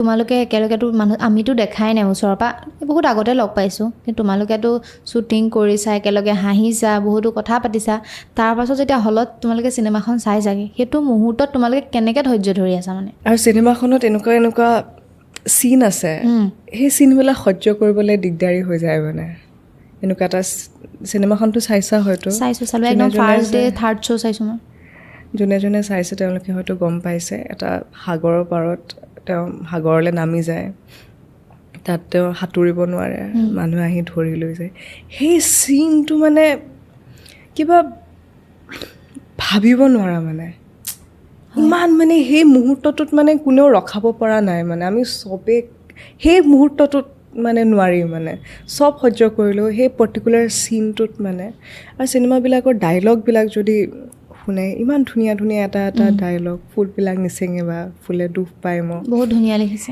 তোমালোকে একেলগেতো মানুহ আমিতো দেখাই নাই ওচৰৰ পৰা বহুত আগতে লগ পাইছোঁ কিন্তু তোমালোকেতো শ্বুটিং কৰিছা একেলগে হাঁহিছা বহুতো কথা পাতিছা তাৰপাছত যেতিয়া হলত তোমালোকে চিনেমাখন চাই যাগে সেইটো মুহূৰ্তত তোমালোকে কেনেকৈ ধৈৰ্য ধৰি আছা মানে আৰু চিনেমাখনত এনেকুৱা চিন আছে সেই চিনবিলাক সহ্য কৰিবলৈ দিগদাৰী হৈ যায় মানে এনেকুৱা এটা চিনেমাখনটো চাইছা হয়তো চালো একদম ফাৰ্ষ্ট ডে থাৰ্ড শ্ব' চাইছোঁ মই যোনে চাইছে তেওঁলোকে হয়তো গম পাইছে এটা সাগৰৰ পাৰত তেওঁ সাগৰলৈ নামি যায় তাত তেওঁ সাঁতুৰিব নোৱাৰে মানুহে আহি ধৰি লৈ যায় সেই চিনটো মানে কিবা ভাবিব নোৱাৰা মানে ইমান মানে সেই মুহূৰ্তটোত মানে কোনেও ৰখাব পৰা নাই মানে আমি চবে সেই মুহূৰ্তটোত মানে নোৱাৰি মানে চব সহ্য কৰিলোঁ সেই পাৰ্টিকুলাৰ চিনটোত মানে আৰু চিনেমাবিলাকৰ ডাইলগবিলাক যদি শুনে ইমান ধুনীয়া এটা ডাইলগ ফুলবিলাক নিচিঙে বা ফুলে দুখ পায় মোক বহুত ধুনীয়া লিখিছে